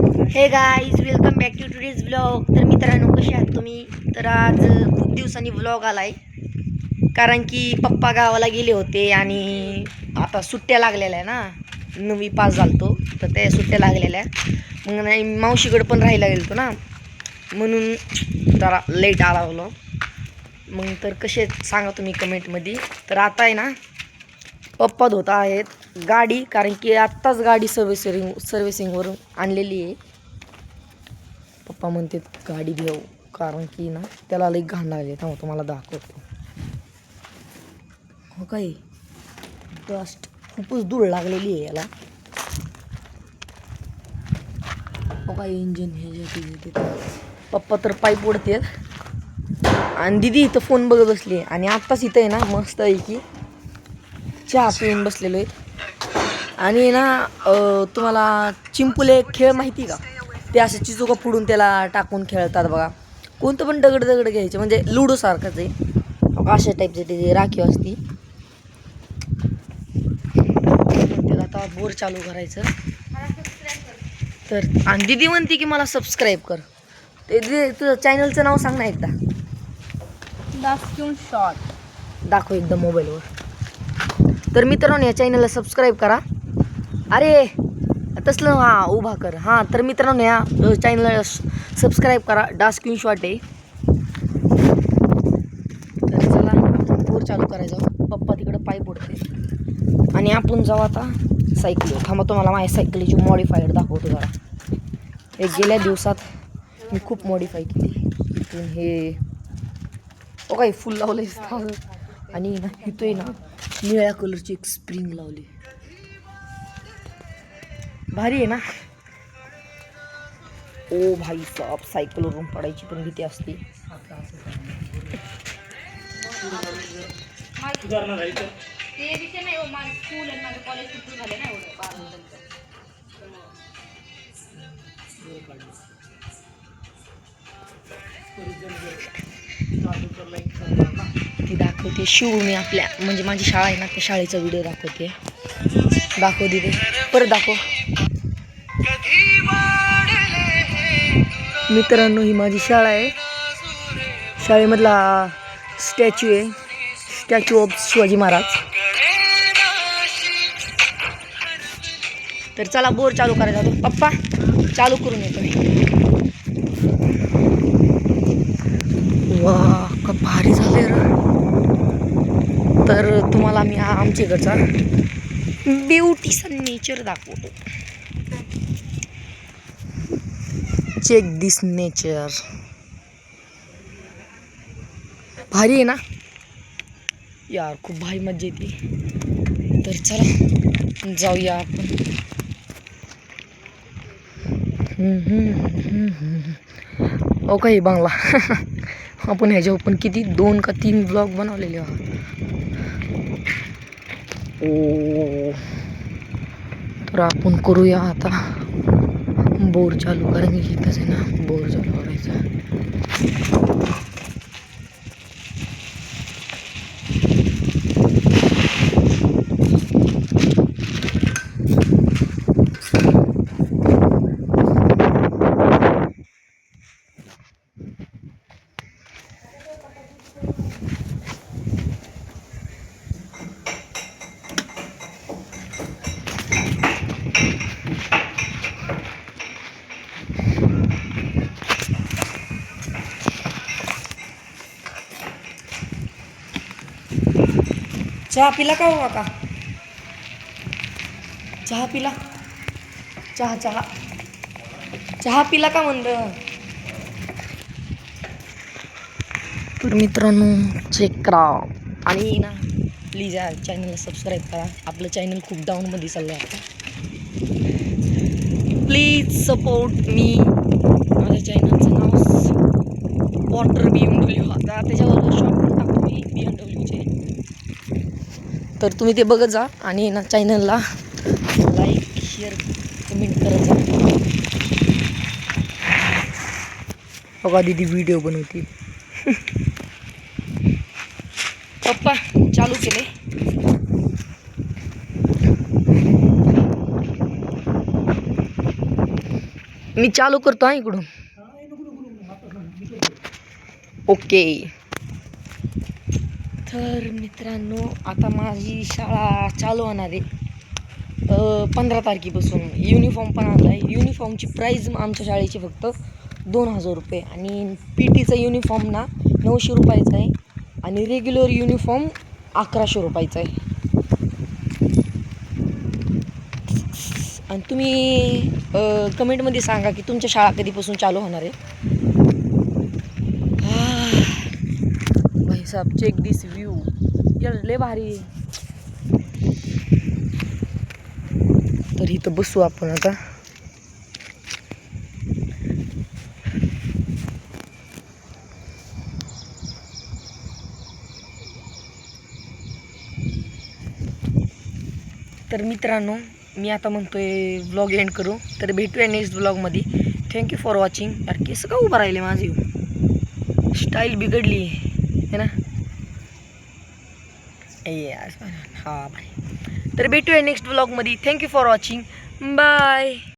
हे guys welcome back to today's vlog. तर मित्रांनो, कसे आहात तुम्ही? तर आज खूप दिवसांनी व्लॉग आलाय, कारण की पप्पा गावाला गेले होते आणि आता सुट्ट्या लागलेल्या आहे ना. 9वी पास झालतो, तर त्या सुट्ट्या लागलेल्या. मग नाही मावशीकडे पण राहायला गेलतो ना, म्हणून जरा लेट आला व्लॉग. मग तर कसे सांगा तुम्ही कमेंटमध्ये. तर आता आहे ना, पप्पा धुत आहेत गाडी, कारण की आत्ताच गाडी सर्व्हिसिंगवरून आणलेली आहे. पप्पा म्हणते गाडी घेऊ, कारण की ना त्याला लई घाण लागली. थांबा तुम्हाला दाखवतो. हो काय, डस्ट खूपच धूळ लागलेली आहे याला. हो काय, इंजिन हे पप्पा तर पाईप ओढते आणि दिदी इथं फोन बघत बसली. आणि आत्ताच इथं आहे ना मस्त आहे की चहा पिऊन बसलेलो आहे. आणि ना तुम्हाला चिंपुले खेळ माहिती का? ते असं चिचुका फोडून त्याला टाकून खेळतात बघा. कोणतं पण दगड घ्यायचे, म्हणजे लुडो सारखंच आहे. अशा टाईपचे त्याची राखीव असती. त्याला आता बोर चालू करायचं. तर आणि दिदी म्हणते की मला सबस्क्राईब कर. ते तुझं चॅनलचं नाव सांग ना एकदा. शॉर्ट दाखव एकदा मोबाईलवर. तर मित्रांनो, या चॅनलला सबस्क्राईब करा. अरे तसलं हां उभा कर. हां तर मित्रांनो, या चॅनलला सबस्क्राईब करा. डास क्वीन शॉट आहे. तर चला आपण बोर चालू करायचं. पप्पा तिकडं पाईप ओढते आणि आपण जाऊ आता सायकलीवर. थांबा तुम्हाला माझ्या सायकलीची मॉडिफायर दाखवतो जरा. हे गेल्या दिवसात मी खूप मॉडिफाय केली. हे काही फुल लावलं आणि ना इथं ना निळ्या कलरची एक स्प्रिंग लावली. भारी आहे ना. ओ भाई साहब, सायकलवरून पडायची पण भीती असते. ती दाखवते शिव. मी आपल्या म्हणजे माझी शाळा आहे ना, त्या शाळेचा व्हिडिओ दाखवते. दाखव दिदे, परत दाखव. मित्रांनो, ही माझी शाळा आहे. शाळेमधला स्टॅच्यू आहे, स्टॅच्यू ऑफ शिवाजी महाराज. तर चला बोर चालू करायचा होतो. पप्पा चालू करून येतो. वा का भारी झाले र. तर तुम्हाला मी आमच्या घरचा ब्युटीचं नेचर दाखवतो. चेक दिस नेचर. भारी आहे ना यार, खूप भारी मजा येते. तर चला जाऊया आपण. ओ काही बंगला. आपण ह्याच्यावर पण किती 2 का 3 ब्लॉग बनवलेले आहात. ओ तर आपण करूया आता बोर चालू. कारण की इथंच आहे ना बोर चालू करायचा. चहा पिला का हो काका? चहा पिला? चहा पिला का म्हणलं? तर मित्रांनो, चेक करा आणि ना प्लीज या चॅनलला सबस्क्राईब करा. आपलं चॅनल खूप डाऊनमध्ये चाललं आहे आता. Please support me. माझ्या चॅनलचं नाव वॉटर BMW. आता त्याच्यावर शॉप पण टाकतो मी BMWचे. तर तुम्ही ते बघत जा आणि ना चॅनलला लाईक शेअर कमेंट करत जा. बघा दीदी व्हिडिओ बनवते. पप्पा चालू केले. मी चालू करतो हा इकडून. ओके. तर मित्रांनो, आता माझी शाळा चालू होणार आहे 15 तारखेपासून. युनिफॉर्म पण आणला आहे. युनिफॉर्मची प्राईज आमच्या शाळेची फक्त 2000 रुपये आणि पी टीचा युनिफॉर्म ना 900 रुपयाचा आहे आणि रेग्युलर युनिफॉर्म 1100 रुपयाचा आहे. आणि तुम्ही कमेंटमध्ये सांगा की तुमच्या शाळा कधीपासून चालू होणार आहे. भाई साहब, चेक दिस व्यू. यार लय भारी. तर इथं बसू आपण आता. तर मित्रांनो, मी आता म्हणतोय व्लॉग एंड करू. तर भेटूया नेक्स्ट व्लॉगमध्ये. Thank you for watching. यार केस का उभं राहिले माझी, स्टाईल बिघडली है ना. यार हा भाई. तर भेटूया नेक्स्ट व्लॉगमध्ये. Thank you for watching. बाय.